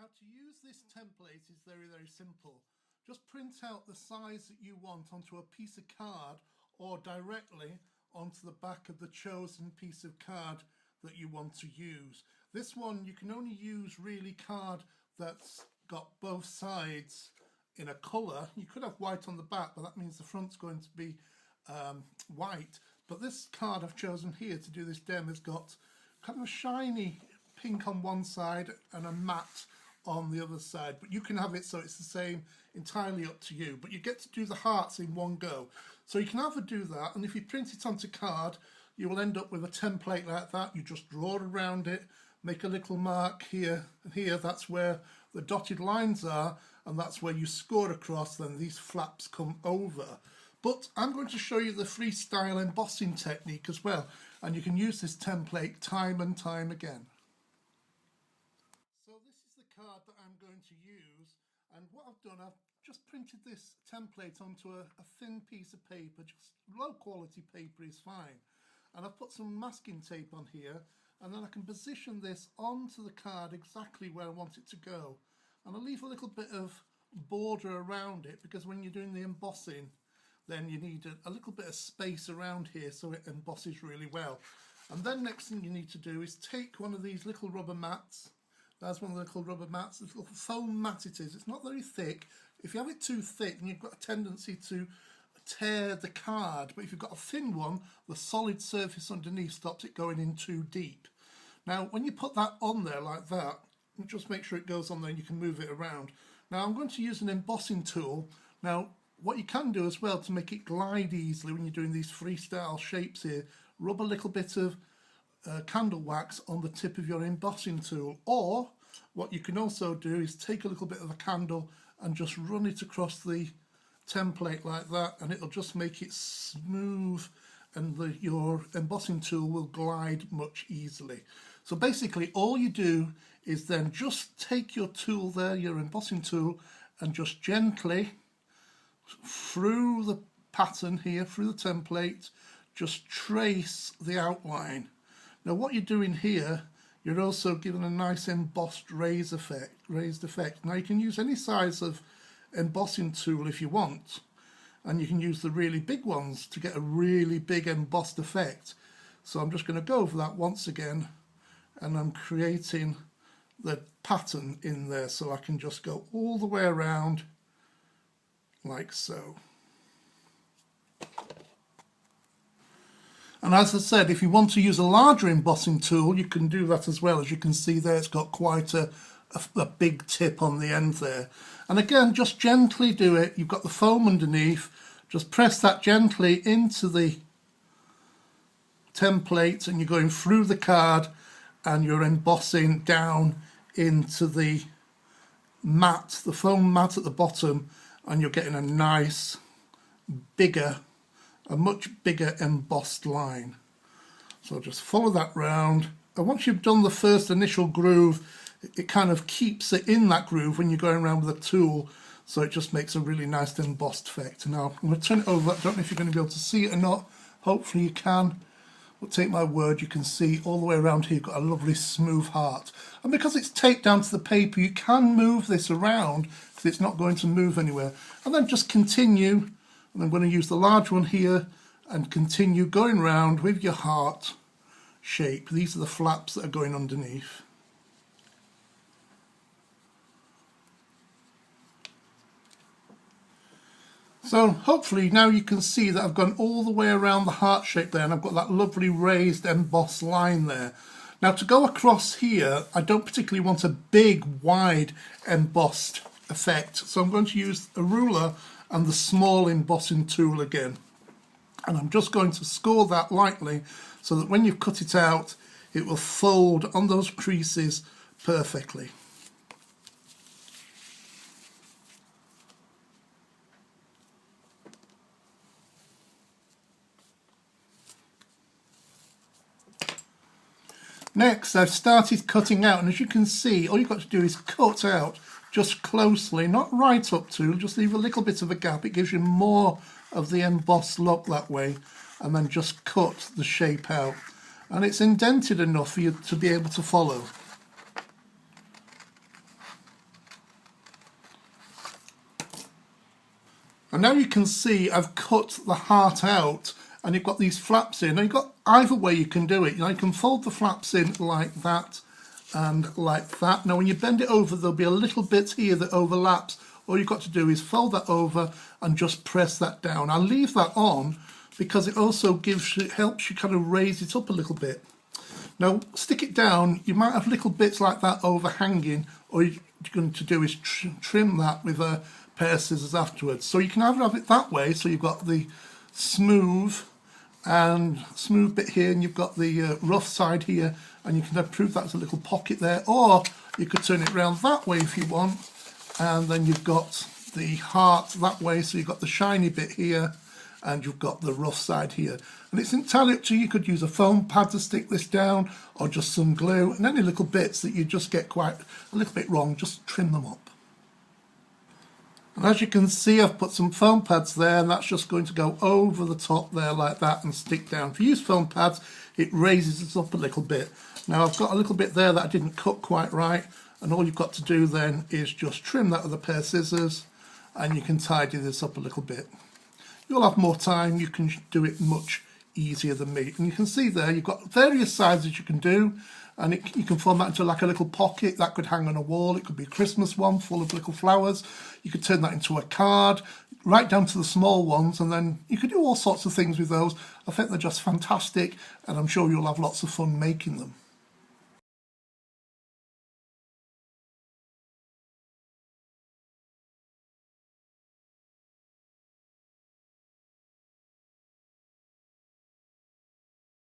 Now to use this template is very simple. Just print out the size that you want onto a piece of card or directly onto the back of the chosen piece of card that you want to use. This one you can only use really card that's got both sides in a colour. You could have white on the back, but that means the front's going to be white. But this card I've chosen here to do this demo has got kind of a shiny pink on one side and a matte on the other side, but you can have it so it's the same, entirely up to you, but you get to do the hearts in one go. So you can either do that, and if you print it onto card you will end up with a template like that. You just draw around it, make a little mark here and here, that's where the dotted lines are, and that's where you score across, then these flaps come over. But I'm going to show you the freestyle embossing technique as well, and you can use this template time and time again. So this is the card that I'm going to use, and what I've done, I've just printed this template onto a thin piece of paper, just low quality paper is fine, and I've put some masking tape on here, and then I can position this onto the card exactly where I want it to go, and I'll leave a little bit of border around it because when you're doing the embossing then you need a little bit of space around here so it embosses really well. And then next thing you need to do is take one of these little rubber mats. That's one of the little rubber mats, this little foam mat it is. It's not very thick. If you have it too thick, then you've got a tendency to tear the card. But if you've got a thin one, the solid surface underneath stops it going in too deep. Now, when you put that on there like that, just make sure it goes on there and you can move it around. Now, I'm going to use an embossing tool. Now, what you can do as well to make it glide easily when you're doing these freestyle shapes here, rub a little bit of candle wax on the tip of your embossing tool, or what you can also do is take a little bit of a candle and just run it across the template like that, and it'll just make it smooth, and your embossing tool will glide much easily. So basically all you do is then just take your tool there, your embossing tool, and just gently through the pattern here, through the template, just trace the outline. Now what you're doing here, you're also giving a nice embossed raised effect. Now you can use any size of embossing tool if you want, and you can use the really big ones to get a really big embossed effect. So I'm just going to go over that once again, and I'm creating the pattern in there, so I can just go all the way around like so. And as I said, if you want to use a larger embossing tool, you can do that as well. As you can see there, it's got quite a big tip on the end there. And again, just gently do it. You've got the foam underneath. Just press that gently into the template, and you're going through the card, and you're embossing down into the mat, the foam mat at the bottom, and you're getting a nice, a much bigger embossed line. So just follow that round, and once you've done the first initial groove, it kind of keeps it in that groove when you're going around with a tool, so it just makes a really nice embossed effect. Now I'm going to turn it over. I don't know if you're going to be able to see it or not. Hopefully you can, but take my word, you can see all the way around here you've got a lovely smooth heart. And because it's taped down to the paper, you can move this around because it's not going to move anywhere. And then just continue, and I'm going to use the large one here and continue going round with your heart shape. These are the flaps that are going underneath. So hopefully now you can see that I've gone all the way around the heart shape there, and I've got that lovely raised embossed line there. Now to go across here, I don't particularly want a big wide embossed effect, so I'm going to use a ruler and the small embossing tool again, and I'm just going to score that lightly so that when you cut it out it will fold on those creases perfectly. Next, I've started cutting out, and as you can see, all you've got to do is cut out just closely, not right up to, just leave a little bit of a gap. It gives you more of the embossed look that way, and then just cut the shape out. And it's indented enough for you to be able to follow. And now you can see I've cut the heart out and you've got these flaps in. Now you've got either way you can do it. You know, you can fold the flaps in like that and like that. Now when you bend it over, there'll be a little bit here that overlaps. All you've got to do is fold that over and just press that down. I'll leave that on because it also helps you kind of raise it up a little bit. Now stick it down. You might have little bits like that overhanging, or you're going to do is trim that with a pair of scissors afterwards. So you can either have it that way, so you've got the smooth bit here, and you've got the rough side here, and you can improve that as a little pocket there, or you could turn it around that way if you want, and then you've got the heart that way, so you've got the shiny bit here and you've got the rough side here. And it's entirely up to you. You could use a foam pad to stick this down, or just some glue, and any little bits that you just get quite a little bit wrong, just trim them up. And as you can see, I've put some foam pads there, and that's just going to go over the top there like that and stick down. If you use foam pads, it raises it up a little bit. Now I've got a little bit there that I didn't cut quite right, and all you've got to do then is just trim that with a pair of scissors, and you can tidy this up a little bit. You'll have more time, you can do it much easier than me. And you can see there, you've got various sizes you can do, and you can form that into like a little pocket that could hang on a wall. It could be a Christmas one full of little flowers. You could turn that into a card, right down to the small ones, and then you could do all sorts of things with those. I think they're just fantastic, and I'm sure you'll have lots of fun making them.